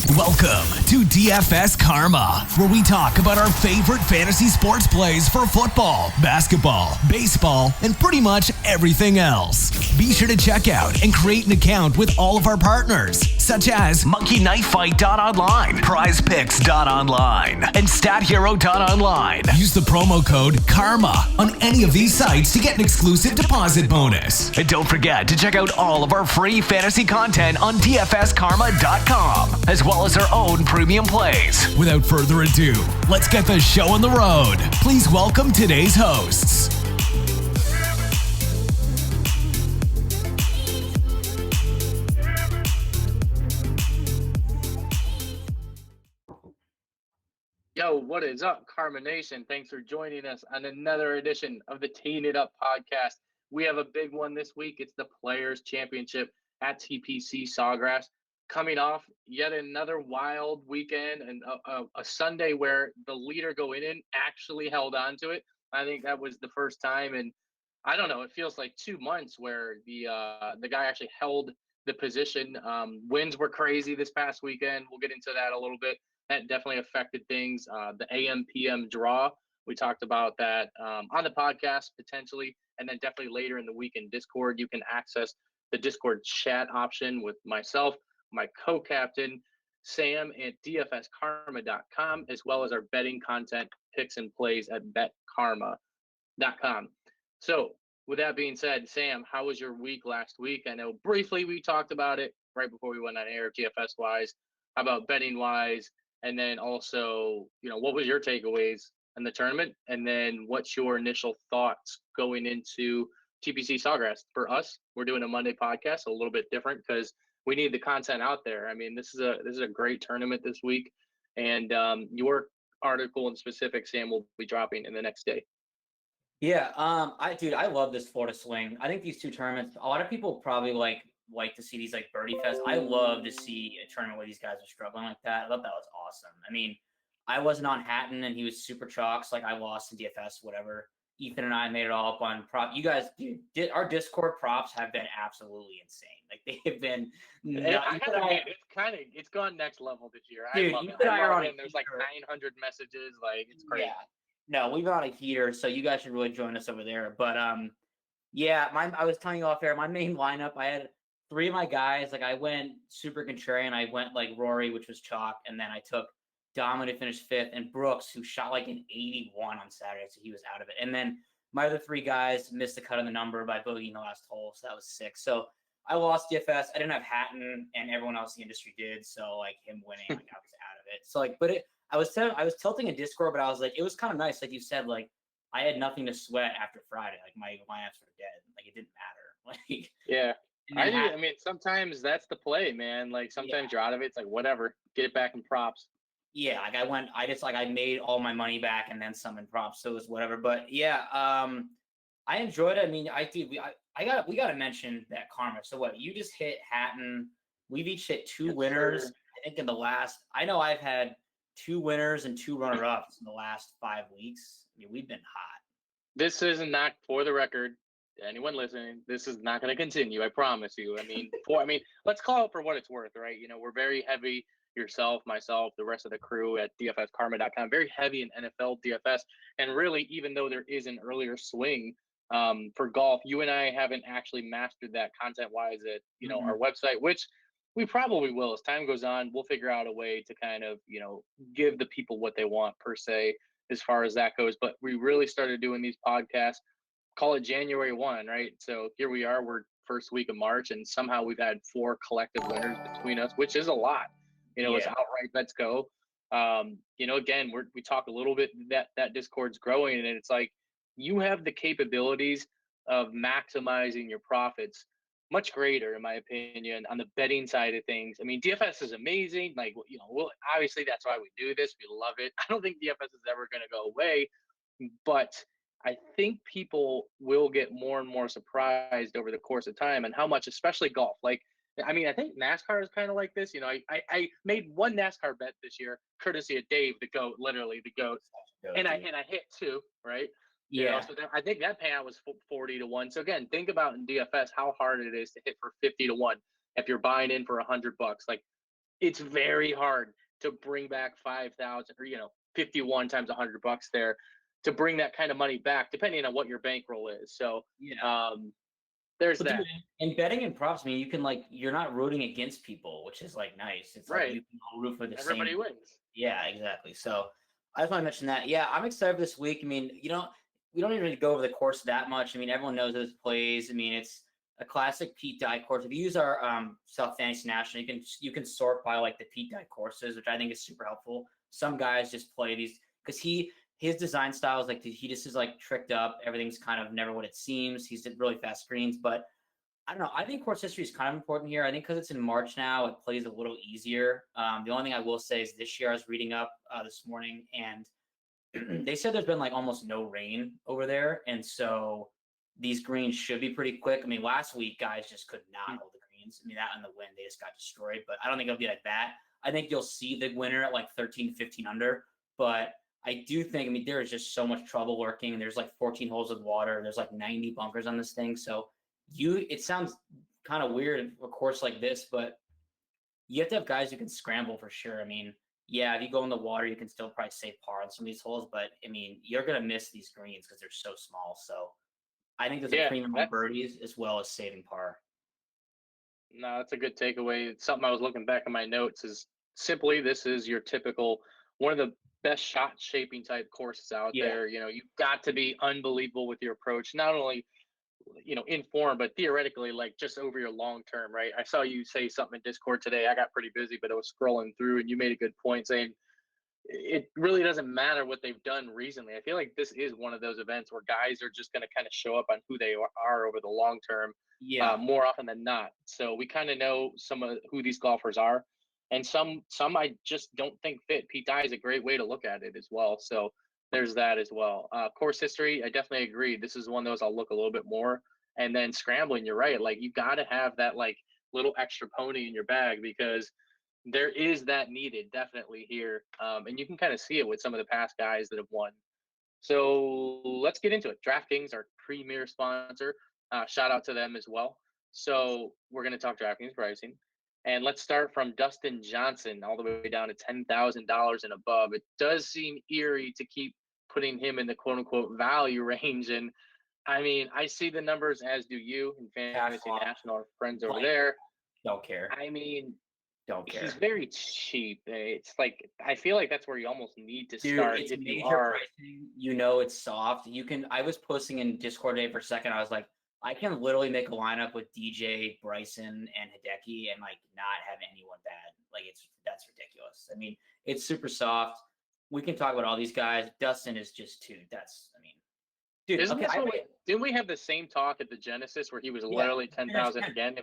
Welcome to DFS Karma, where we talk about our favorite fantasy sports plays for football, basketball, baseball, and pretty much everything else. Be sure to check out and create an account with all of our partners, such as MonkeyKnifeFight.online, PrizePicks.online, and StatHero.online. Use the promo code KARMA on any of these sites to get an exclusive deposit bonus. And don't forget to check out all of our free fantasy content on DFSKarma.com, as well as our own premium plays. Without further ado, let's get the show on the road. Please welcome today's hosts. Yo, what is up, Karma Nation? Thanks for joining us on another edition of the Teeing It Up podcast. We have a big one this week. It's the Players Championship at TPC Sawgrass, coming off yet another wild weekend and a Sunday where the leader going in actually held on to it. I think that was the first time, and I don't know, it feels like 2 months where the guy actually held the position. Winds were crazy this past weekend. We'll get into that a little bit. That definitely affected things. The AM/PM draw, we talked about that on the podcast potentially, and then definitely later in the week in Discord. You can access the Discord chat option with myself, my co-captain, Sam, at DFSKarma.com, as well as our betting content, picks and plays at BetKarma.com. So with that being said, Sam, how was your week last week? I know briefly we talked about it right before we went on air, DFS-wise. How about betting-wise? And then also, what was your takeaways in the tournament? And then what's your initial thoughts going into TPC Sawgrass? For us, we're doing a Monday podcast, a little bit different because we need the content out there. I mean, this is a great tournament this week, and your article in specific, Sam, will be dropping in the next day. Yeah, I love this Florida swing. I think these two tournaments, a lot of people probably like to see these like birdie fest. I love to see a tournament where these guys are struggling like that. I thought that was awesome. I mean, I wasn't on Hatton and he was super chalks. Like I lost in DFS, whatever. Ethan and I made it all up on prop. You guys, dude, our Discord props have been absolutely insane. Like they have been. It's gone next level this year. Dude, I love it. There's like 900 messages. Like it's crazy. Yeah. No, we've got a heater, so you guys should really join us over there. But yeah, I was telling you off air, my main lineup, I had 3 of my guys. Like I went super contrarian. I went like Rory, which was chalk, and then I took Dom to finish 5th, and Brooks, who shot like an 81 on Saturday, so he was out of it. And then my other 3 guys missed the cut on the number by boogieing the last hole, so that was 6. So I lost DFS. I didn't have Hatton, and everyone else in the industry did. So like him winning, like I was out of it. So like, but I was tilting in Discord, but I was like, it was kind of nice, like you said, like I had nothing to sweat after Friday. Like my lineups were dead. Like it didn't matter. Like yeah. I mean, sometimes that's the play, man. Like sometimes you're out of it. It's like, whatever, get it back in props. Yeah. Like I made all my money back and then some in props. So it was whatever. But yeah, I enjoyed it. I mean, we got to mention that karma. So what, you just hit Hatton. We've each hit 2 winners. Sure. I think in the last, I know I've had 2 winners and 2 runner-ups in the last 5 weeks. I mean, we've been hot. This is not, for the record, anyone listening, this is not going to continue. I promise you. I mean, let's call it for what it's worth, right? We're very heavy, yourself, myself, the rest of the crew at DFSKarma.com, very heavy in NFL DFS. And really, even though there is an earlier swing for golf, you and I haven't actually mastered that content-wise at, our website, which we probably will. As time goes on, we'll figure out a way to kind of, give the people what they want per se, as far as that goes. But we really started doing these podcasts, call it January 1, right? So here we are, we're first week of March, and somehow we've had 4 collective winners between us, which is a lot. It's outright let's go. Again, we talk a little bit that Discord's growing, and it's like you have the capabilities of maximizing your profits much greater, in my opinion, on the betting side of things. I mean, DFS is amazing. Like, obviously that's why we do this. We love it. I don't think DFS is ever going to go away, but I think people will get more and more surprised over the course of time and how much, especially golf. Like, I mean, I think NASCAR is kind of like this. I made 1 NASCAR bet this year, courtesy of Dave, the GOAT, literally the GOAT, and I hit 2, right? Yeah. So I think that payout was 40 to 1. So again, think about in DFS how hard it is to hit for 50 to 1 if you're buying in for $100. Like it's very hard to bring back 5,000 or 51 times $100 there to bring that kind of money back, depending on what your bankroll is. So Yeah. there's But that. dude, in betting and props, I mean, you can you're not rooting against people, which is nice. It's Right. you can all root for the Everybody same. wins. Yeah, exactly. So I just want to mention that. Yeah, I'm excited for this week. I mean, we don't even go over the course that much. I mean, everyone knows this plays. I mean, it's a classic Pete Dye course. If you use our South Fantasy National, you can sort by the Pete Dye courses, which I think is super helpful. Some guys just play these because his design style is he just is tricked up. Everything's kind of never what it seems. He's really fast screens, but I don't know. I think course history is kind of important here. I think because it's in March now, it plays a little easier. The only thing I will say is this year I was reading up this morning, and they said there's been almost no rain over there, and so these greens should be pretty quick. I mean, last week guys just could not hold the greens. I mean, that and the wind, they just got destroyed. But I don't think it'll be like that. I think you'll see the winner at 13, 15 under. But I do think, I mean, there is just so much trouble lurking. There's 14 holes of water. There's 90 bunkers on this thing. So it sounds kind of weird, a course like this, but you have to have guys who can scramble for sure. I mean, yeah, if you go in the water, you can still probably save par on some of these holes, but I mean, you're going to miss these greens because they're so small. So I think there's a premium on birdies as well as saving par. No, that's a good takeaway. It's something I was looking back in my notes is simply this is your typical one of the best shot shaping type courses out there. You've got to be unbelievable with your approach, not only in form, but theoretically, just over your long term, right? I saw you say something in Discord today. I got pretty busy, but I was scrolling through, and you made a good point saying it really doesn't matter what they've done recently. I feel like this is one of those events where guys are just going to kind of show up on who they are over the long term, more often than not. So we kind of know some of who these golfers are, and some I just don't think fit. Pete Dye is a great way to look at it as well. So there's that as well. Course history, I definitely agree. This is one of those I'll look a little bit more. And then scrambling, you're right. You got to have that little extra pony in your bag because there is that needed definitely here. And you can kind of see it with some of the past guys that have won. So let's get into it. DraftKings, our premier sponsor. Shout out to them as well. So we're going to talk DraftKings pricing. And let's start from Dustin Johnson all the way down to $10,000 and above. It does seem eerie to keep putting him in the quote unquote value range. And I mean, I see the numbers, as do you, in Fantasy National, our friends over there. Don't care. I mean, don't care. He's very cheap. It's I feel like that's where you almost need to start. It's major pricing. It's soft. I was posting in Discord today for a second. I was like, I can literally make a lineup with DJ, Bryson, and Hideki and not have anyone bad. That's ridiculous. I mean, it's super soft. We can talk about all these guys. Dustin is just dude. Dude, didn't we have the same talk at the Genesis where he was literally 10,000 again?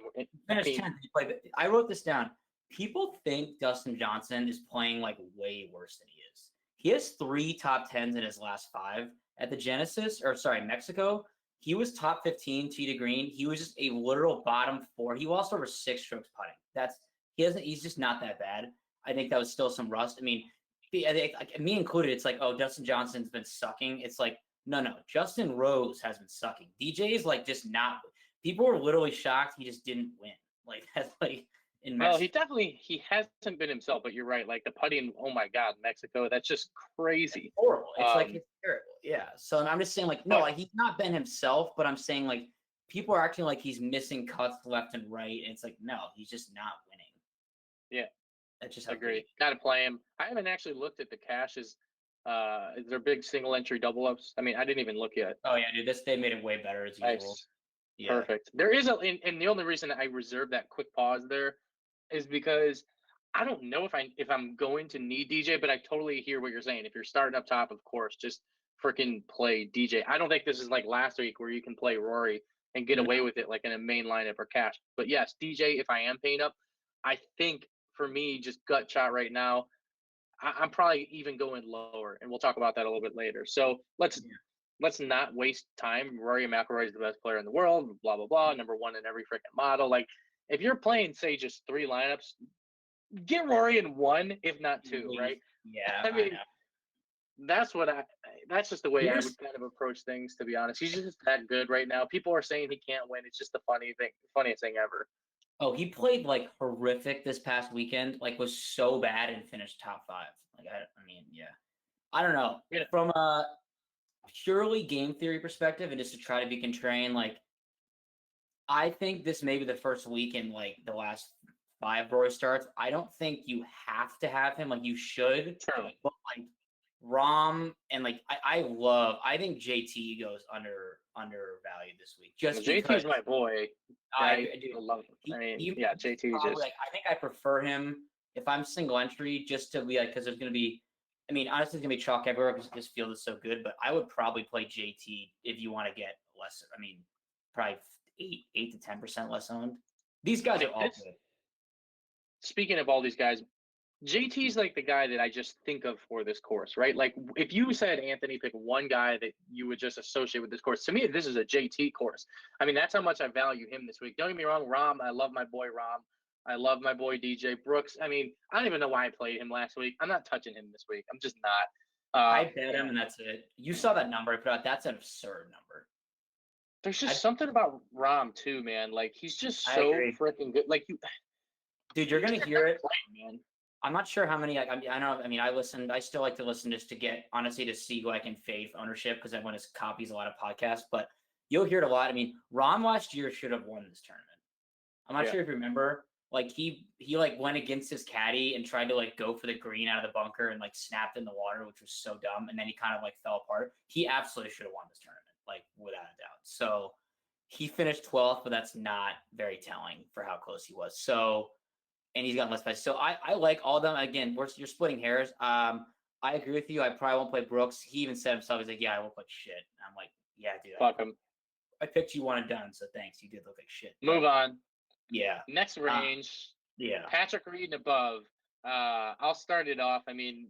I wrote this down. People think Dustin Johnson is playing way worse than he is. He has 3 top 10s in his last 5 at the Genesis, Mexico. He was top 15 tee to green. He was just a literal bottom 4. He lost over 6 strokes putting. He's just not that bad. I think that was still some rust. I mean, me included, it's Dustin Johnson's been sucking. It's no. Justin Rose has been sucking. DJ is just not. People were literally shocked he just didn't win. That's in Mexico. Well, he hasn't been himself, but you're right. The putting, oh my God, Mexico, that's just crazy. It's horrible. It's terrible. Yeah. So I'm just saying, he's not been himself, but I'm saying people are acting like he's missing cuts left and right, and it's no, he's just not winning. Yeah. That's just agree. Got to play him. I haven't actually looked at the cashes. Is there big single entry double ups? I mean, I didn't even look yet. Oh yeah, dude, they made it way better as usual. Nice. Yeah. Perfect. There is and the only reason I reserved that quick pause there is because I don't know if I'm going to need DJ, but I totally hear what you're saying. If you're starting up top, of course, just freaking play DJ. I don't think this is like last week where you can play Rory and get away with it in a main lineup or cash. But yes, DJ, if I am paying up, I think for me, just gut shot right now, I'm probably even going lower, and we'll talk about that a little bit later. So let's not waste time. Rory McIlroy is the best player in the world, blah, blah, blah, number 1 in every freaking model. If you're playing, say, just 3 lineups, get Rory in 1, if not 2, right? Yeah. I mean, that's just the way I would kind of approach things, to be honest. He's just that good right now. People are saying he can't win. It's just the funniest thing ever. Oh, he played like horrific this past weekend. Like was so bad and finished top 5. Like I mean, yeah. I don't know. Yeah. From a purely game theory perspective, and just to try to be contrarian, like I think this may be the first week in like the last 5 Roy starts. I don't think you have to have him. Like you should, Sure. but like Rom and like I think JT goes undervalued this week. Just JT's my boy. I do love him. JT probably, just like, I think I prefer him if I'm single entry just to be like, because there's going to be, I mean, honestly, it's going to be chalk everywhere because this field is so good, but I would probably play JT if you want to get less, I mean, probably 8 to 10% less owned. These guys are all good. Speaking of all these guys, JT's like the guy that I just think of for this course, right? Like if you said, Anthony, pick one guy that you would just associate with this course, to me, this is a JT course. I mean, that's how much I value him this week. Don't get me wrong, Rom, I love my boy Rom. I love my boy DJ Brooks. I mean, I don't even know why I played him last week. I'm not touching him this week. I'm just not. I bet him, and that's it. You saw that number I put out. That's an absurd number. There's just something about Rom too, man. Like he's just so freaking good. Like dude, you're gonna hear it, man. I'm not sure how many. I know. I mean, I still like to listen just to get honestly to see who I can fade for ownership because everyone just copies a lot of podcasts. But you'll hear it a lot. I mean, Rom last year should have won this tournament. I'm not sure if you remember. Like he like went against his caddy and tried to like go for the green out of the bunker and like snapped in the water, which was so dumb. And then he kind of like fell apart. He absolutely should have won this tournament, like without a doubt. So he finished 12th, but that's not very telling for how close he was. So. And he's gotten less price. So I like all of them. Again, you're splitting hairs. I agree with you. I probably won't play Brooks. He even said himself, he's like, yeah, I won't play shit. And I'm like, yeah, dude. Fuck him. I picked you one and done, so thanks. You did look like shit. Move on. Yeah. Next range. Yeah. Patrick Reed and above. I'll start it off. I mean,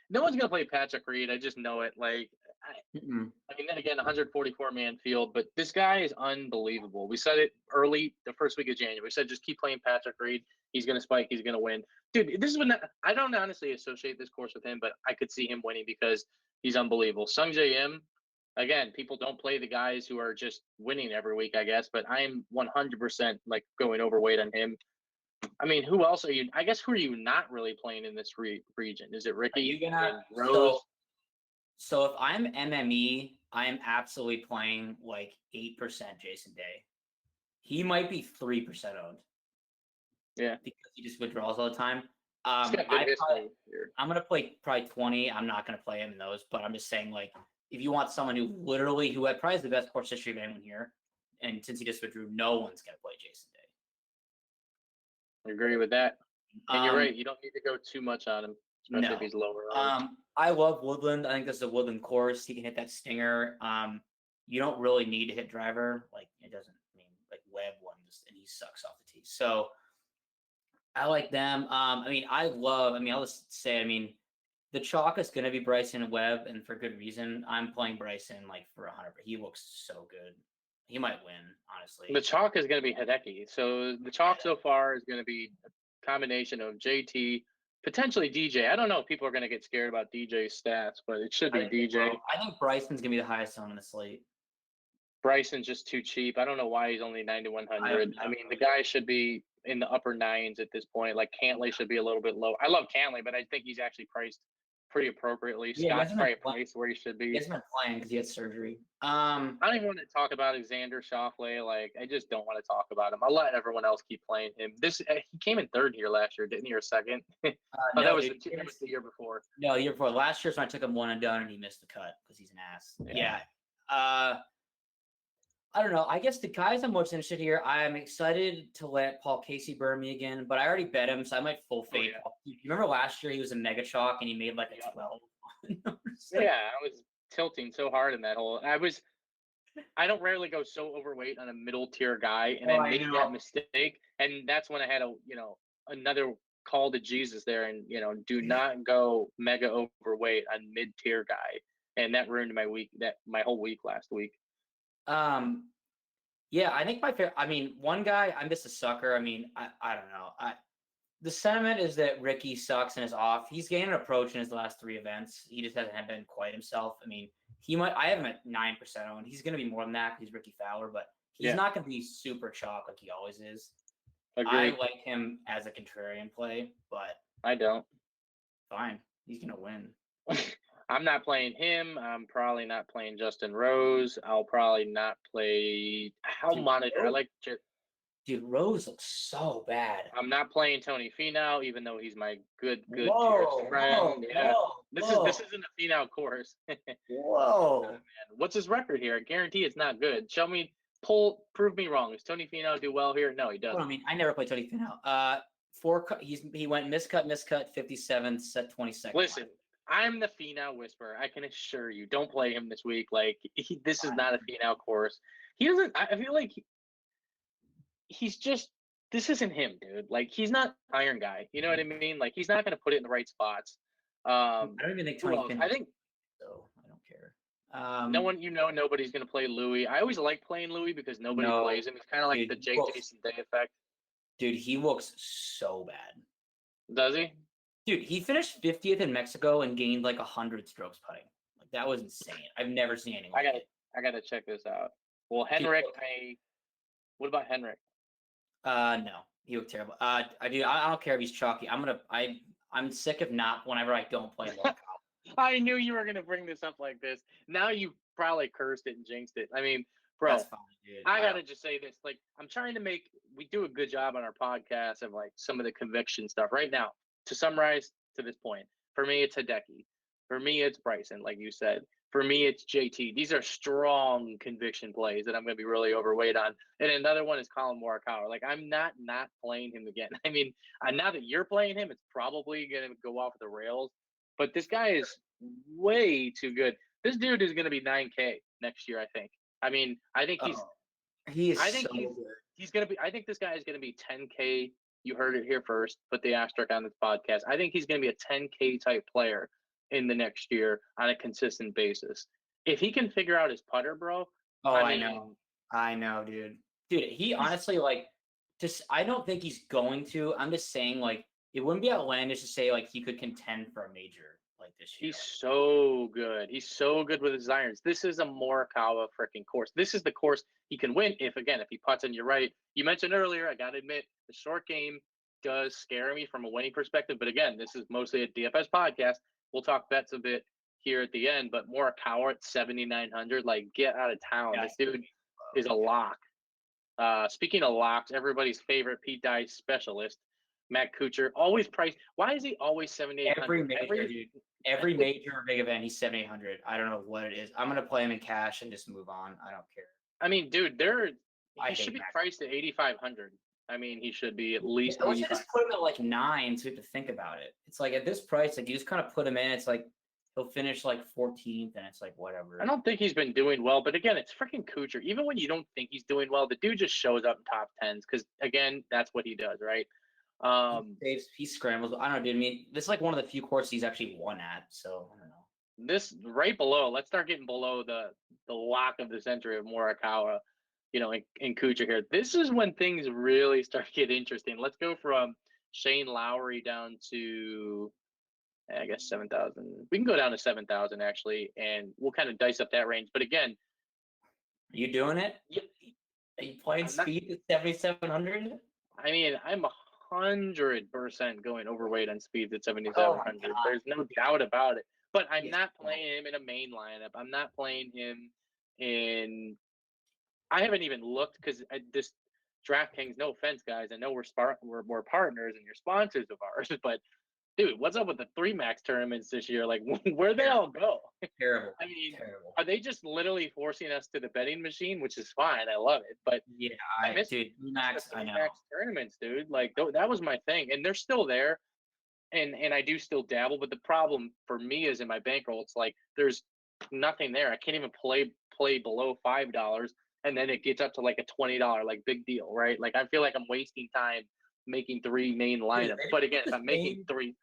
no one's gonna play Patrick Reed. I just know it. Like, I mean, then again, 144 man field, but this guy is unbelievable. We said it early, the first week of January. We said just keep playing Patrick Reed. He's gonna spike. He's gonna win, dude. This is when I don't honestly associate this course with him, but I could see him winning because he's unbelievable. Sung J M. Again, people don't play the guys who are just winning every week, I guess, but I am 100% like going overweight on him. I mean, who else are you? I guess who are you not really playing in this region? Is it Ricky? Are you gonna Rose? So if I'm MME, I am absolutely playing like 8% Jason Day. He might be 3% owned. Yeah, because he just withdraws all the time. I'm gonna play probably 20. I'm not gonna play him in those, but I'm just saying like if you want someone who probably has the best course history of anyone here, and since he just withdrew, no one's gonna play Jason Day. I agree with that. And you're right. You don't need to go too much on him, especially if he's lower. I love Woodland. I think this is a Woodland course. He can hit that stinger. You don't really need to hit driver. Like it doesn't. I mean, like Webb won this, and he sucks off the tee. So I like them. I'll just say, the chalk is going to be Bryson Webb, and for good reason. I'm playing Bryson like for 100. He looks so good. He might win, honestly. The chalk is going to be Hideki. So the chalk so far is going to be a combination of JT, potentially DJ. I don't know if people are going to get scared about DJ's stats, but it should be DJ. I think Bryson's going to be the highest on the slate. Bryson's just too cheap. I don't know why he's only 9,100. I mean, the guy should be in the upper nines at this point. Like Cantley should be a little bit low. I love Cantley, but I think he's actually priced pretty appropriately. Scott's probably priced where he should be. He hasn't been playing because he had surgery. I don't even want to talk about Alexander Schauffele. Like, I just don't want to talk about him. I'll let everyone else keep playing him. He came in third here last year, didn't he, or second? No, that was the year before. No, the year before. Last year's when I took him one and done, and he missed the cut because he's an ass. Yeah. I don't know. I guess the guys I'm most interested here, I'm excited to let Paul Casey burn me again, but I already bet him, so I might full fade. You remember last year he was a mega chalk and he made like a 12. Yeah, I was tilting so hard in that hole. I don't rarely go so overweight on a middle tier guy, and I made that mistake, and that's when I had another call to Jesus there, and do not go mega overweight on mid tier guy, and that ruined my whole week last week. Yeah, I think one guy, I'm just a sucker. I don't know. The sentiment is that Ricky sucks and is off. He's gained an approach in his last 3 events. He just hasn't been quite himself. I have him at 9% owned. He's going to be more than that because he's Ricky Fowler, but he's not going to be super chalk like he always is. Agreed. I like him as a contrarian play, but I don't. fine. He's gonna win. I'm not playing him. I'm probably not playing Justin Rose. I'll probably not play. How monitor? I like. Dude, Rose looks so bad. I'm not playing Tony Finau, even though he's my good Whoa, dearest friend. whoa, Yeah, whoa, this whoa. isn't a Finau course. Whoa. Man. What's his record here? I guarantee it's not good. Prove me wrong. Does Tony Finau do well here? No, he doesn't. Well, I mean, I never played Tony Finau. He went miscut, 57th, set 22nd. Listen, I'm the Finau whisperer. I can assure you, don't play him this week. Like this is not a Finau course. He doesn't. I feel like he's just. This isn't him, dude. Like he's not iron guy. You know what I mean? Like he's not going to put it in the right spots. I don't even think Tony Finau. I think so. I don't care. Nobody's going to play Louis. I always like playing Louis because nobody plays him. He's kind of like the Jason Day effect. Dude, he looks so bad. Does he? Dude, he finished 50th in Mexico and gained like 100 strokes putting. Like that was insane. I've never seen anything like it. I gotta check this out. Well, Henrik, what about Henrik? No, he looked terrible. I don't care if he's chalky. I'm sick of not whenever I don't play Morikawa. I knew you were gonna bring this up like this. Now you probably cursed it and jinxed it. I mean, bro, that's fine, dude. I gotta just say this. Like, I'm trying to we do a good job on our podcast of like some of the conviction stuff. Right now, to summarize to this point, for me it's Hideki. For me it's Bryson, like you said. For me it's JT. These are strong conviction plays that I'm gonna be really overweight on. And another one is Colin Morikawa. Like I'm not playing him again. I mean, now that you're playing him, it's probably gonna go off the rails. But this guy is way too good. This dude is gonna be 9K next year, I think. I mean, I think he's gonna be. I think this guy is gonna be 10K. You heard it here first. Put the asterisk on this podcast. I think he's gonna be a 10K type player in the next year on a consistent basis. If he can figure out his putter, bro. Oh, I know, dude. Dude, he honestly I don't think he's going to. I'm just saying it wouldn't be outlandish to say he could contend for a major like this year. He's so good. He's so good with his irons. This is a Morikawa freaking course. This is the course he can win if he putts. And you're right. You mentioned earlier, I got to admit, the short game does scare me from a winning perspective. But again, this is mostly a DFS podcast. We'll talk bets a bit here at the end. But Morikawa at 7,900, get out of town. Yeah, this dude is a lock. Speaking of locks, everybody's favorite Pete Dye specialist, Matt Kuchar, always priced. Why is he always 7,800? Every major big event, he's 7,800. I don't know what it is. I'm gonna play him in cash and just move on. I don't care. I mean, dude, he should be priced at 8,500. I mean, he should be at least. Let's just put him at 9, so you have to think about it. It's at this price, you just kind of put him in. It's he'll finish 14th, and it's whatever. I don't think he's been doing well, but again, it's freaking Kuchar. Even when you don't think he's doing well, the dude just shows up in top 10s because again, that's what he does, right? He scrambles. I don't know, dude. I mean, this is one of the few courses he's actually won at, so I don't know. This right below, let's start getting below the lock of the century of Morikawa, in Kuchar here. This is when things really start to get interesting. Let's go from Shane Lowry down to, I guess, 7,000. We can go down to 7,000 actually, and we'll kind of dice up that range. But again, are you doing it? Are you playing speed at 7,700? I mean, I'm 100% going overweight on speeds at 7,700. There's no doubt about it. But I'm not playing him in a main lineup. I'm not playing him in. I haven't even looked because this DraftKings. No offense, guys. I know we're partners and you're sponsors of ours, but dude, what's up with the 3 max tournaments this year? Where'd they all go? Terrible. I mean, are they just literally forcing us to the betting machine, which is fine. I love it, but yeah, I miss max. I know max tournaments, dude. That was my thing, and they're still there. And I do still dabble, but the problem for me is in my bankroll. It's there's nothing there. I can't even play below $5, and then it gets up to a $20 big deal, right? I feel like I'm wasting time making 3 main lineups. But again, if I'm making 3,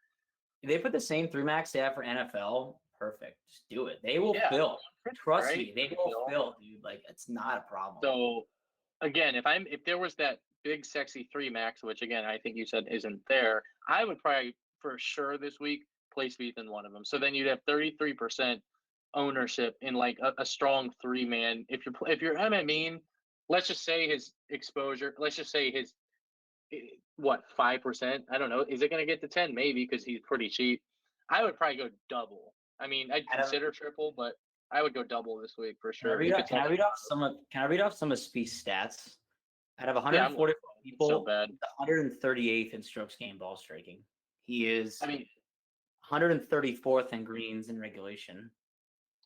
they put the same 3 max they have for NFL. Perfect, just do it. They will fill. Trust me, they will fill, dude. It's not a problem. So again, if there was that big sexy 3 max, which again I think you said isn't there, I would probably for sure this week play Spieth in one of them. So then you'd have 33% ownership in a strong 3-man. If you're I mean, let's just say his exposure, let's just say his what, 5%? I don't know. Is it going to get to 10? Maybe, because he's pretty cheap. I would probably go double. I mean, I'd consider triple, but I would go double this week for sure. Can I read off some of Spieth's stats? Out of 144 people, so bad. 138th in strokes gained ball striking. He is, I mean, 134th in greens in regulation.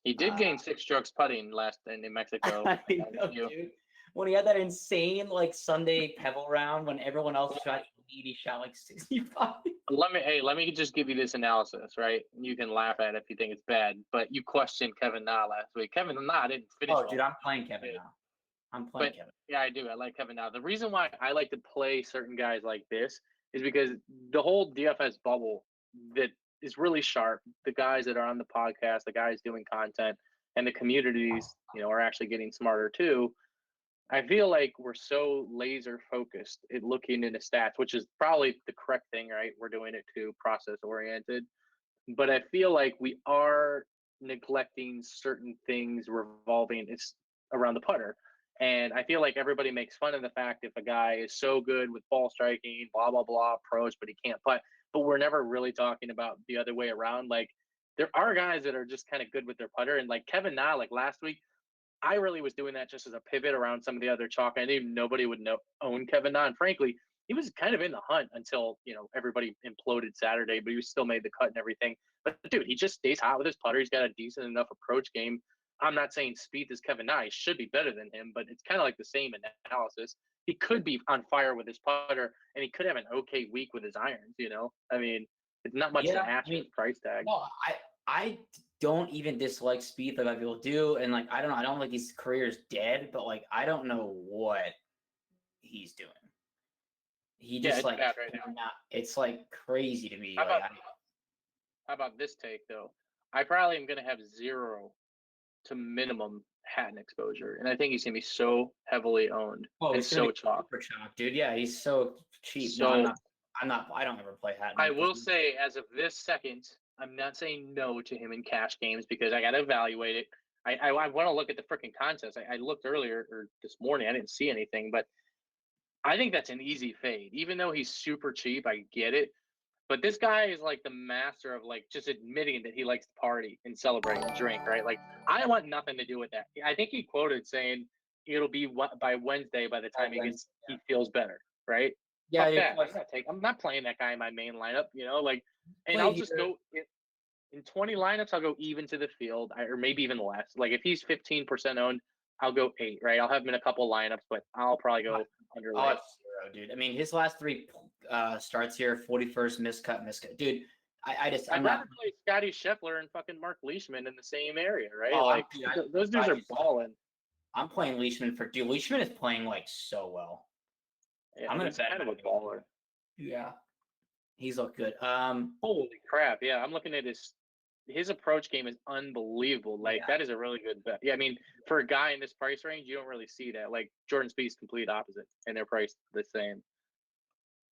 He did gain 6 strokes putting last in Mexico. I know, dude. When he had that insane Sunday Pebble round when everyone else shot 80, he shot 65. Let me just give you this analysis, right? You can laugh at it if you think it's bad, but you questioned Kevin Na last week. Kevin Na didn't finish. Oh, dude, I'm playing Kevin Na. Kevin. Yeah, I do. I like Kevin Na. The reason why I like to play certain guys like this is because the whole DFS bubble that is really sharp. The guys that are on the podcast, the guys doing content, and the communities, are actually getting smarter too. I feel like we're so laser focused at looking into stats, which is probably the correct thing, right? We're doing it too process oriented. But I feel like we are neglecting certain things revolving around the putter. And I feel like everybody makes fun of the fact if a guy is so good with ball striking, blah, blah, blah, approach, but he can't putt. But we're never really talking about the other way around. Like, there are guys that are just kind of good with their putter. And like Kevin Na, like last week, I really was doing that just as a pivot around some of the other chalk. I knew nobody would own Kevin Na. And frankly, he was kind of in the hunt until, everybody imploded Saturday, but he still made the cut and everything. But dude, he just stays hot with his putter. He's got a decent enough approach game. I'm not saying Spieth is Kevin Na. He should be better than him, but it's kind of like the same analysis. He could be on fire with his putter, and he could have an okay week with his irons, I mean, it's not much to ask for the price tag. Well, I don't even dislike Spieth like people do, and I don't think his career is dead, but I don't know what he's doing. He just it's bad right now. It's crazy to me. How about this take though? I probably am going to have 0 to minimum Hatton exposure, and I think he's going to be so heavily owned. Oh, it's so chalk, dude. Yeah, he's so cheap. So, no, I'm not. I don't ever play Hatton. I will say, as of this second, I'm not saying no to him in cash games because I got to evaluate it. I want to look at the freaking contest. I looked earlier or this morning. I didn't see anything, but I think that's an easy fade. Even though he's super cheap, I get it. But this guy is like the master of just admitting that he likes to party and celebrate and drink, right? I want nothing to do with that. I think he quoted saying it'll be by Wednesday by the time he feels better, right? Yeah, I'm not playing that guy in my main lineup, and I'll just go in 20 lineups. I'll go even to the field, or maybe even less. If he's 15% owned, I'll go 8, right? I'll have him in a couple lineups, but I'll probably go under. Oh, 0, dude. I mean, his last 3 starts here, 41st miscut. Dude, I'd rather play Scotty Scheffler and fucking Mark Leishman in the same area, right? Those dudes are balling. I'm playing Leishman Leishman is playing so well. Yeah, I'm gonna bet kind of a baller. Yeah, he's looked good. Holy crap! Yeah, I'm looking at his approach game is unbelievable. That is a really good bet. Yeah, I mean, for a guy in this price range, you don't really see that. Jordan Spieth's complete opposite, and they're priced the same.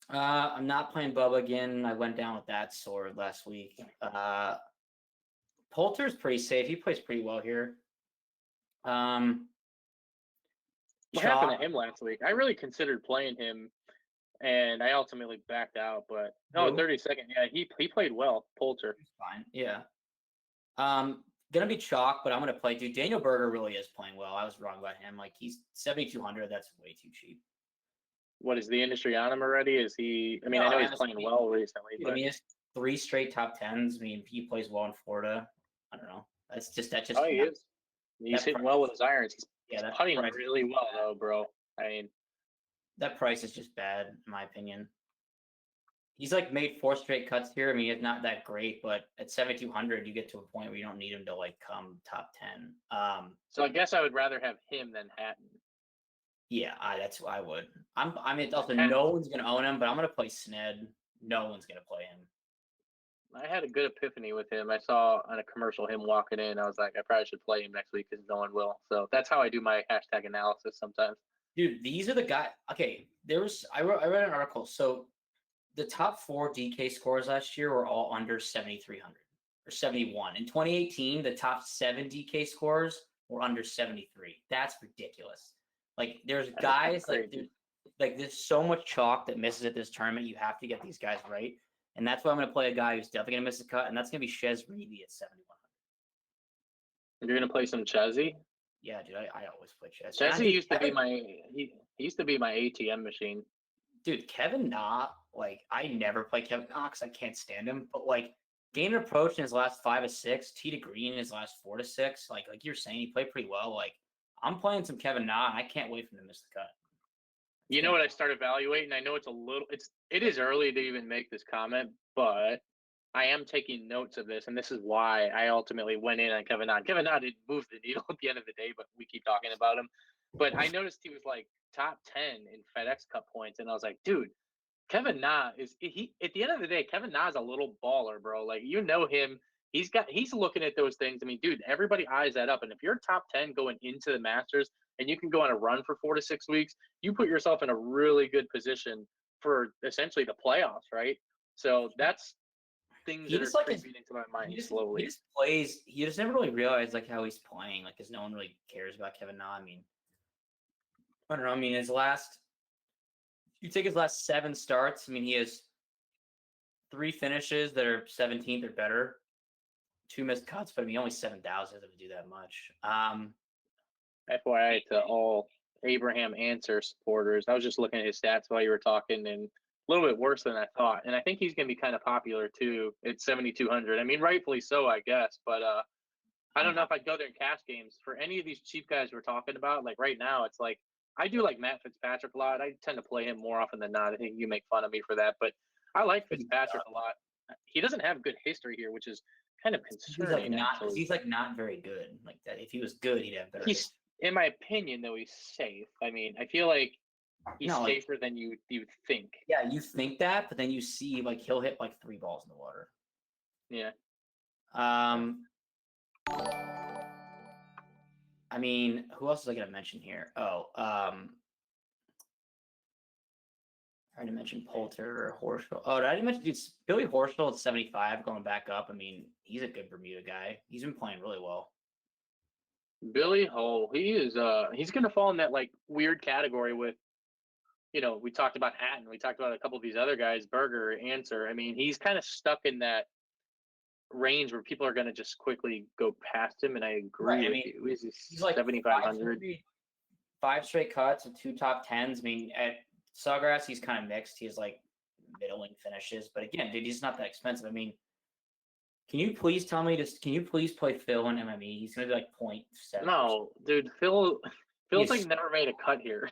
I'm not playing Bubba again. I went down with that sword last week. Poulter's pretty safe. He plays pretty well here. What happened to him last week? I really considered playing him, and I ultimately backed out. But 32nd. Yeah, he played well. Poulter. Fine. Yeah. Gonna be chalk, but I'm gonna play. Dude, Daniel Berger really is playing well. I was wrong about him. He's 7,200. That's way too cheap. What is the industry on him already? Is he? I mean, I know he's playing well recently. But... I mean, it's 3 straight top 10s. I mean, he plays well in Florida. I don't know. That's just. Oh, he is. He's hitting well with his irons. He's putting really well, though, bro. I mean, that price is just bad, in my opinion. He's made 4 straight cuts here. I mean, it's not that great, but at 7,200, you get to a point where you don't need him to come top 10. So I guess I would rather have him than Hatton. Yeah, that's what I would. I mean, also no one's gonna own him, but I'm gonna play Sned. No one's gonna play him. I had a good epiphany with him. I saw on a commercial him walking in. I was like, I probably should play him next week because no one will. So that's how I do my hashtag analysis sometimes. Dude, these are the guys. Okay, I read an article. So the top 4 DK scores last year were all under 7,300 or 71. In 2018, the top 7 DK scores were under 73. That's ridiculous. There's guys like there's so much chalk that misses at this tournament. You have to get these guys right, and that's why I'm going to play a guy who's definitely going to miss a cut, and that's going to be Shez Reavie at 7,100. You're gonna play some Chezzy? Yeah, dude, I always play Chez. Chezzy used to be he used to be my ATM machine. Dude, Kevin Na, like I never play Kevin Na because I can't stand him, but like game approach in his last 5 of 6, tee to green in his last 4 to 6, like you're saying, he played pretty well. Like I'm playing some Kevin Na, and I can't wait for him to miss the cut. You know what I started evaluating? I know it is early to even make this comment, but I am taking notes of this, and this is why I ultimately went in on Kevin Na. Kevin Na didn't move the needle at the end of the day, but we keep talking about him. But I noticed he was like top 10 in FedEx Cup points, and I was like, dude, Kevin Na he at the end of the day, Kevin Na is a little baller, bro. Like, you know him. He's looking at those things. I mean, dude, everybody eyes that up. And if you're top 10 going into the Masters and you can go on a run for 4 to 6 weeks, you put yourself in a really good position for essentially the playoffs, right? So that's things that are creeping into my mind slowly. He just plays. He just never really realized like how he's playing, like because no one really cares about Kevin Na. I mean, I don't know. I mean, you take his last 7 starts. I mean, he has 3 finishes that are 17th or better, 2 missed cuts, but I mean, only 7,000 doesn't do that much. FYI to all Abraham Answer supporters, I was just looking at his stats while you were talking, and a little bit worse than I thought. And I think he's going to be kind of popular too at 7,200. I mean, rightfully so, I guess. But I don't know if I'd go there in cash games for any of these cheap guys we're talking about. Like right now, it's like I do like Matt Fitzpatrick a lot. I tend to play him more often than not. I think you make fun of me for that, but I like Fitzpatrick a lot. He doesn't have good history here, which is kind of concerning. He's not very good. Like that, if he was good, he'd have better. In my opinion, though, he's safe. I mean, I feel like he's safer than you think. Yeah, you think that, but then you see like he'll hit like 3 balls in the water. Yeah. I mean, who else was I going to mention here? I already mentioned Poulter or Horschel. Oh, did I mention Billy Horschel at 75 going back up? I mean, he's a good Bermuda guy. He's been playing really well. Billy Hull, he's going to fall in that like weird category with, we talked about Hatton. We talked about a couple of these other guys, Berger, Answer. I mean, he's kind of stuck in that range where people are going to just quickly go past him, and I agree with you. He's like 7,500. 5 straight cuts and 2 top 10s. I mean, at Sawgrass, he's kind of mixed. He has like middling finishes, but again, dude, he's not that expensive. I mean, can you please tell me this? Can you please play Phil in MME? He's going to be like 0.7. No, dude, Phil's like never made a cut here.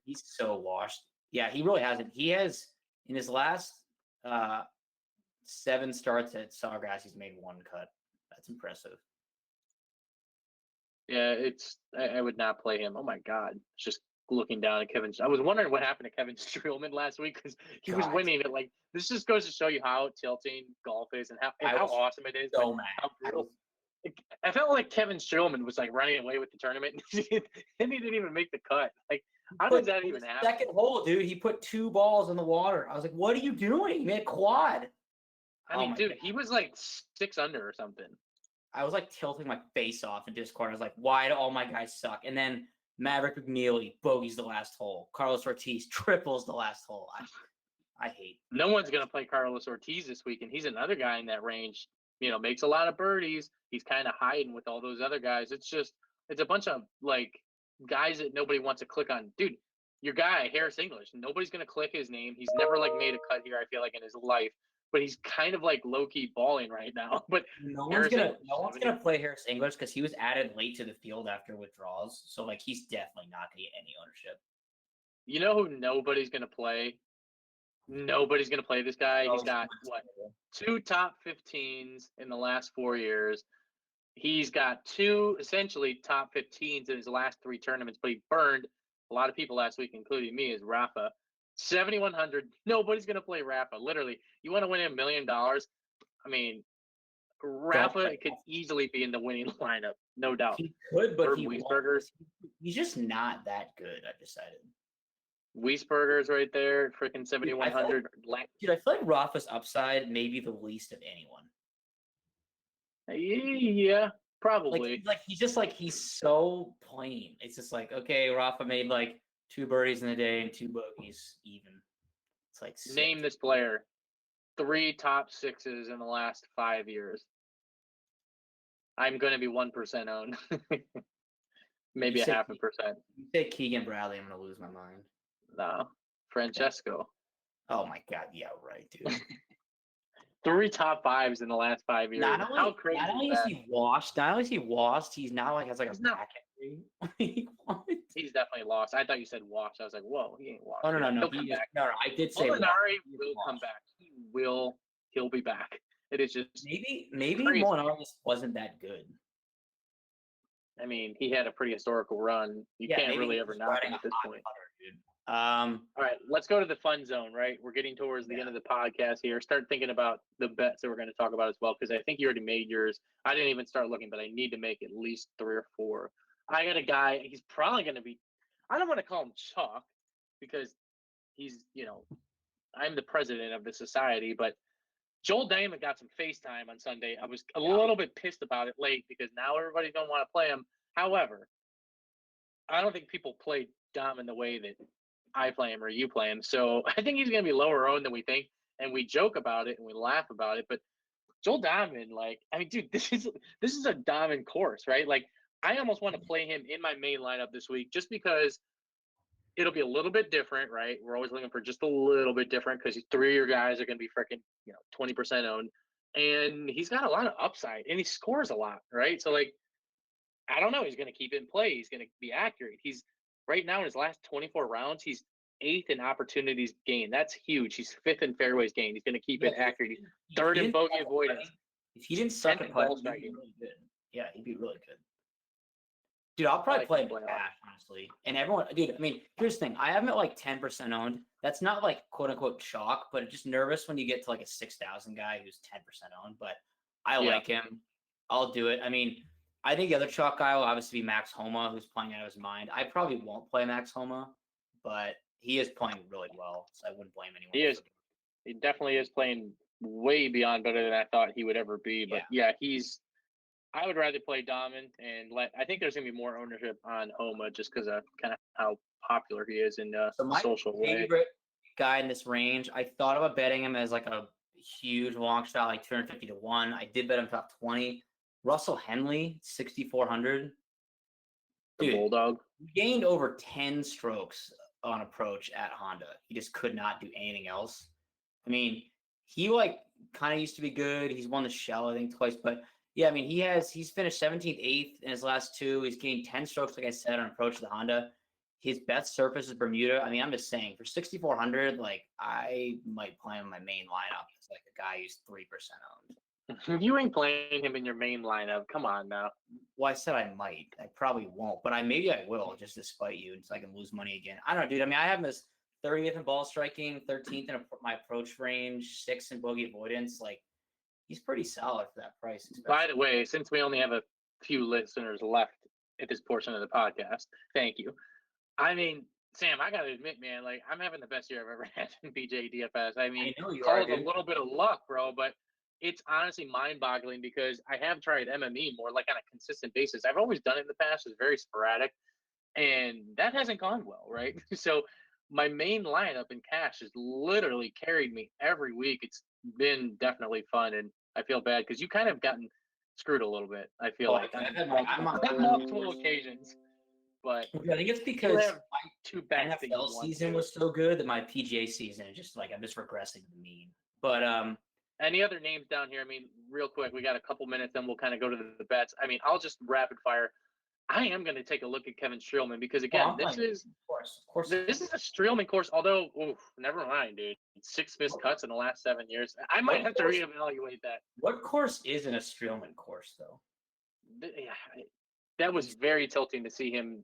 He's so washed. Yeah, he really hasn't. He has in his last 7 starts at Sawgrass, he's made 1 cut. That's impressive. Yeah, I would not play him. Oh my God, just looking down at Kevin. I was wondering what happened to Kevin Streelman last week because he was winning it. Like, this just goes to show you how tilting golf is and how awesome it is. So mad. I felt like Kevin Streelman was like running away with the tournament, and he didn't even make the cut. Like, how does that even happen? Second hole, dude, he put 2 balls in the water. I was like, "What are you doing? He made a quad." I mean, dude, he was like 6 under or something. I was like tilting my face off in Discord. I was like, "Why do all my guys suck?" And then Maverick McNeely bogeys the last hole. Carlos Ortiz triples the last hole. I hate. No one's gonna play Carlos Ortiz this week, and he's another guy in that range. Makes a lot of birdies. He's kind of hiding with all those other guys. It's a bunch of like guys that nobody wants to click on. Dude, your guy Harris English. Nobody's gonna click his name. He's never like made a cut here, I feel like, in his life. But he's kind of like low-key balling right now. But no one's gonna play Harris English because he was added late to the field after withdrawals. So like he's definitely not gonna get any ownership. You know who nobody's gonna play? Nobody's gonna play this guy. He's got 2 top 15s in the last 4 years. He's got 2 essentially top 15s in his last 3 tournaments, but he burned a lot of people last week, including me, is Rafa. 7,100. Nobody's gonna play Rafa. Literally, you want to win $1 million? I mean, Rafa could easily be in the winning lineup, no doubt. He could, but he's just not that good. I've decided. Wiesberger's right there, freaking 7,100. Dude, I feel like Rafa's upside may be the least of anyone. Yeah, probably. He's so plain. It's just like, okay, Rafa made like 2 birdies in the day and 2 bogeys even. It's like sick. Name this player. 3 top 6s in the last 5 years. I'm going to be 1% owned. Maybe a 0.5%. You say Keegan Bradley, I'm going to lose my mind. No. Francesco. Oh my God. Yeah, right, dude. 3 top 5s in the last 5 years. How crazy not only is is that? he washed, he's now like has like a back injury. He's definitely lost. I thought you said washed. I was like, whoa, he ain't washed. Oh, no. He'll come back. No, I did say Molinari will come back. He'll be back. It is just maybe crazy. Molinari just wasn't that good. I mean, he had a pretty historical run. You can't really ever knock him at this point. Dude. All right, let's go to the fun zone, right? We're getting towards the end of the podcast here. Start thinking about the bets that we're going to talk about as well, because I think you already made yours. I didn't even start looking, but I need to make at least 3 or 4. I got a guy, he's probably going to be, I don't want to call him chalk because he's, I'm the president of the society, but Joel Damon got some FaceTime on Sunday. I was a little bit pissed about it late because now everybody's going to want to play him. However, I don't think people play Dom the way that I play him or you play him. So I think he's going to be lower owned than we think. And we joke about it and we laugh about it. But Joel Diamond, dude, this is a Diamond course, right? Like, I almost want to play him in my main lineup this week just because it'll be a little bit different, right? We're always looking for just a little bit different because 3 of your guys are going to be freaking, 20% owned. And he's got a lot of upside and he scores a lot, right? So, I don't know. He's going to keep it in play. He's going to be accurate. He's right now in his last 24 rounds, he's 8th in opportunities gained. That's huge. He's 5th in fairways gained. He's going to keep it accurate. He's 3rd in bogey avoidance. If he didn't suck at putting, he'd be really good. Yeah, he'd be really good. Dude, I'll probably play him in cash, honestly. And everyone, dude, I mean, here's the thing. I have him at 10% owned. That's not quote unquote chalk, but it's just nervous when you get to a 6,000 guy who's 10% owned. But I like him. I'll do it. I mean, I think the other chalk guy will obviously be Max Homa, who's playing out of his mind. I probably won't play Max Homa, but he is playing really well, so I wouldn't blame anyone. He is. He definitely is playing way beyond better than I thought he would ever be. But I would rather play Diamond and I think there's going to be more ownership on Homa just because of kind of how popular he is in social way. Favorite guy in this range, I thought about betting him as a huge long shot, 250 to 1. I did bet him top 20. Russell Henley, 6,400. The Bulldog. He gained over 10 strokes on approach at Honda. He just could not do anything else. I mean, he kind of used to be good. He's won the Shell, I think, twice. But yeah, I mean, he's finished 17th, 8th in his last 2. He's gained 10 strokes, like I said, on approach to the Honda. His best surface is Bermuda. I mean, I'm just saying, for 6,400, I might play him in my main lineup. It's a guy who's 3% owned. You ain't playing him in your main lineup. Come on now. Well, I said I might. I probably won't, but maybe I will just to spite you so I can lose money again. I don't know, dude. I mean, I have him as 30th in ball striking, 13th in my approach range, 6th in bogey avoidance. He's pretty solid for that price. By the way, since we only have a few listeners left at this portion of the podcast, thank you. I mean, Sam, I got to admit, man, I'm having the best year I've ever had in PGA DFS. I mean, call it a little bit of luck, bro, but it's honestly mind-boggling because I have tried MME more on a consistent basis. I've always done it in the past. It's very sporadic, and that hasn't gone well, right? So my main lineup in cash has literally carried me every week. It's been definitely fun, and I feel bad because you kind of gotten screwed a little bit. I feel on multiple occasions. But I think it's because my 2 bets NFL season was so good that my PGA season is just I'm just regressing to the mean. But any other names down here? I mean, real quick, we got a couple minutes, then we'll kind of go to the bets. I mean, I'll just rapid fire. I am going to take a look at Kevin Streelman because, again, this is a Streelman course. Although, never mind, dude. 6 missed cuts in the last 7 years. I might have to reevaluate that. What course isn't a Streelman course, though? Yeah, that was very tilting to see him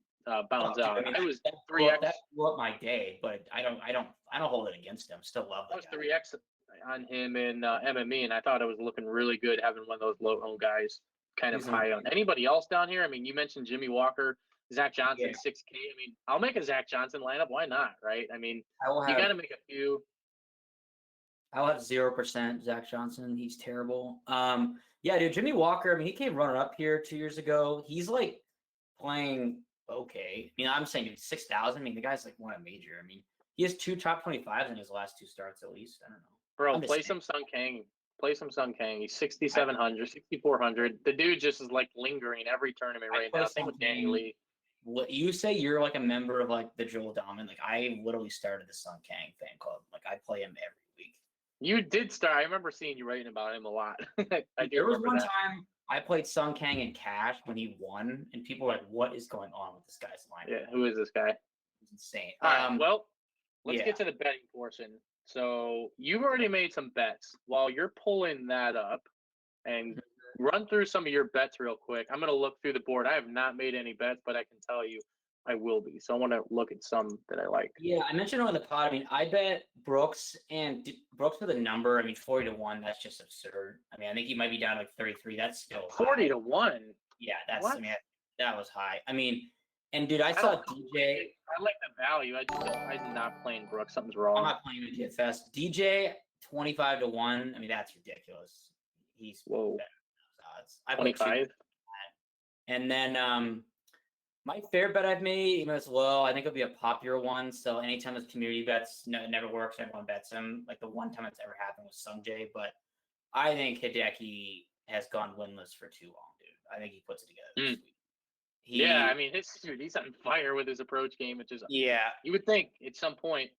bounce out. I mean, it was 3x. That blew up my day, but I don't hold it against him. Still love that. That was 3x on him in MME, and I thought it was looking really good having one of those low-owned guys kind of high on. Anybody else down here? I mean, you mentioned Jimmy Walker, Zach Johnson, 6K. I mean, I'll make a Zach Johnson lineup. Why not, right? I mean, you got to make a few. I'll have 0% Zach Johnson. He's terrible. Yeah, dude, Jimmy Walker, I mean, he came runner up here 2 years ago. He's playing okay. I mean, I'm saying 6,000. I mean, the guy's like won a major. I mean, he has 2 top 25s in his last 2 starts at least. I don't know. Bro, play some Sun Kang. Play some Sun Kang. He's 6,700, 6,400. The dude just is like lingering every tournament right now. Same with Danny Lee. What you say you're like a member of like the Joel Dominant. Like I literally started the Sun Kang fan club. Like I play him every week. You did start. I remember seeing you writing about him a lot. There was one time I played Sun Kang in cash when he won, and people were like, "What is going on with this guy's lineup?" Yeah, who is this guy? It's insane. All right, well, let's get to the betting portion. So you've already made some bets. While you're pulling that up, and run through some of your bets real quick. I'm going to look through the board. I have not made any bets, but I can tell you I will be. So I want to look at some that I like. Yeah, I mentioned on the pod. I mean, I bet Brooks with a number. I mean, 40-1. That's just absurd. I mean, I think he might be down to like 33. That's still 40-1. Yeah, that's. What? I mean, that was high. I mean, and dude, I saw DJ. I like the value. I'm not playing Brooks. Something's wrong. I'm not playing with DFS. DJ 25-1. I mean, that's ridiculous. He's whoa. Odds. I 25. And then my fair bet I've made, even though it's low, I think it'll be a popular one. So anytime it's community bets, no, it never works. Everyone bets him. Like the one time it's ever happened was Sungjae, but I think Hideki has gone winless for too long, dude. I think he puts it together this week. Yeah, I mean, he's on fire with his approach game, which is you would think at some point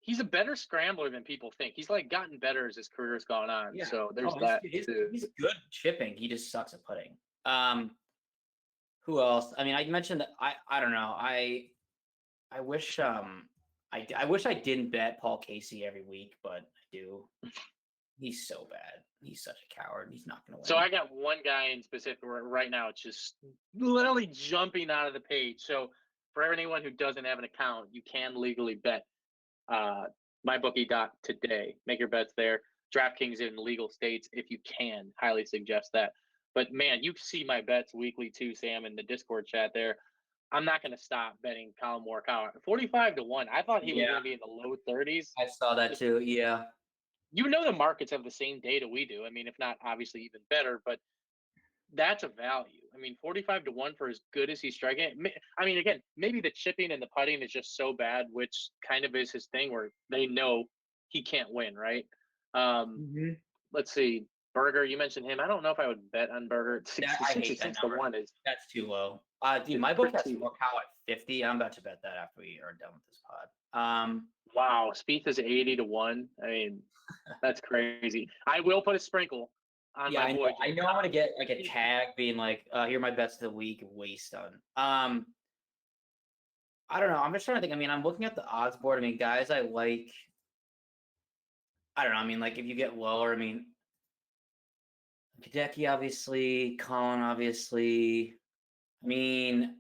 he's a better scrambler than people think. He's like gotten better as his career's gone on. Yeah. So there's that too. He's good chipping. He just sucks at putting. Who else? I mean, I mentioned that I don't know. I wish I wish I didn't bet Paul Casey every week, but I do. He's so bad. He's such a coward. He's not going to win. So I got one guy in specific right now. It's just literally jumping out of the page. So for anyone who doesn't have an account, you can legally bet mybookie.today. Make your bets there. DraftKings in legal states if you can. Highly suggest that. But man, you see my bets weekly too, Sam, in the Discord chat there. I'm not going to stop betting Colin Morikawa. 45-1. I thought he was going to be in the low 30s. I saw that too. Yeah. You know the markets have the same data we do. I mean, if not, obviously even better. But that's a value. I mean, 45-1 for as good as he's striking. I mean, again, maybe the chipping and the putting is just so bad, which kind of is his thing, where they know he can't win, right? Let's see. Berger, you mentioned him. I don't know if I would bet on Berger. 66-1 is that's too low. Dude, my book has Morikawa at 50. I'm about to bet that after we are done with this pod. Wow, Spieth is 80-1. I mean, that's crazy. I will put a sprinkle on my boy. I know I'm gonna get like a tag being like, here are my bets of the week, waste on. I don't know. I'm just trying to think. I mean, I'm looking at the odds board. I mean, guys I like. I don't know. I mean, like if you get lower, I mean, Hideki obviously, Colin obviously. I mean,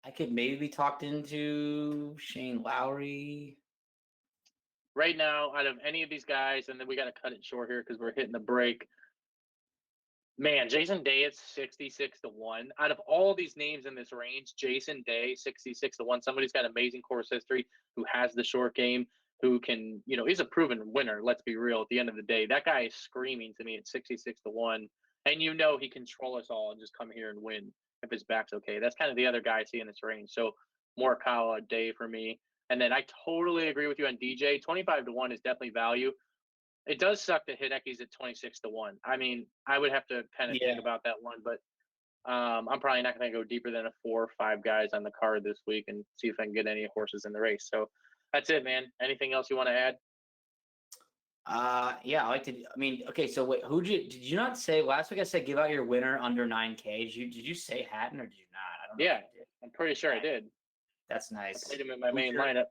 I could maybe be talked into Shane Lowry. Right now, out of any of these guys, and then we got to cut it short here because we're hitting the break. Man, Jason Day is 66-1. Out of all these names in this range, Jason Day, 66-1. Somebody's got amazing course history, who has the short game, who can, is a proven winner. Let's be real. At the end of the day, that guy is screaming to me at 66-1, and he can troll us all and just come here and win if his back's okay. That's kind of the other guy I see in this range. So Morikawa, Day for me. And then I totally agree with you on DJ. 25-1 is definitely value. It does suck that Hideki's at 26-1. I mean, I would have to kind of think about that one, but I'm probably not going to go deeper than 4 or 5 guys on the card this week and see if I can get any horses in the race. So that's it, man. Anything else you want to add? Yeah, I like to. I mean, okay. So wait, did you not say last week? I said give out your winner under 9K. Did you say Hatton or did you not? I don't know. Yeah, I'm pretty sure I did. That's nice. I played him in my main lineup.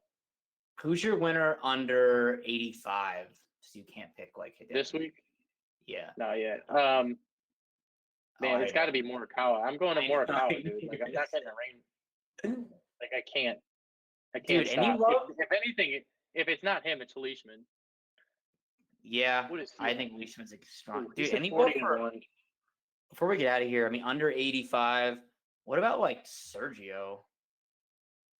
Who's your winner under 85? So you can't pick like this week. Yeah. Not yet. Man, it's got to be Morikawa. I'm going to Morikawa, dude. Like I'm not getting a rain. Like I can't. Dude, stop. If anything, if it's not him, it's Leishman. Yeah, I think Leishman's strong. Dude, any before we get out of here, I mean, under 85. What about like Sergio?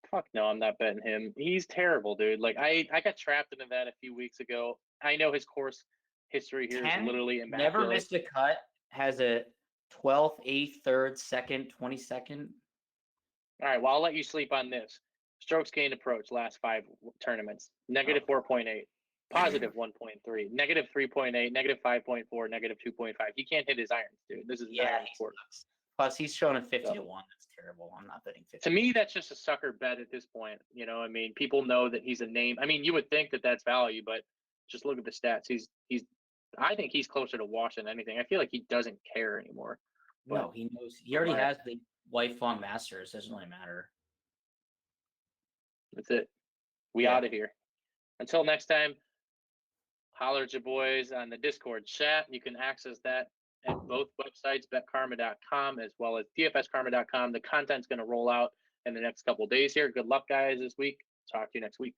Fuck no, I'm not betting him. He's terrible, dude. Like I got trapped into that a few weeks ago. I know his course history here is literally immaculate. Never missed a cut. Has a 12th, 8th, 3rd, 2nd, 22nd. All right, well, I'll let you sleep on this. Strokes gained approach last 5 tournaments, negative 4.8, positive 1.3, negative 3.8, negative 5.4, negative 2.5. He can't hit his irons, dude. This is not Yeah, his sport. plus he's showing a 50 So, to 1. That's terrible. I'm not betting 50. to me, that's just a sucker bet at this point. You know, I mean, people know that he's a name. I mean, you would think that that's value, but just look at the stats. He's. I think he's closer to wash than anything. I feel like he doesn't care anymore. No, he knows. He already has the lifelong Masters. Doesn't really matter. That's it. We out of here. Until next time, holler at your boys on the Discord chat. You can access that at both websites, betkarma.com as well as dfskarma.com. The content's going to roll out in the next couple of days here. Good luck, guys, this week. Talk to you next week.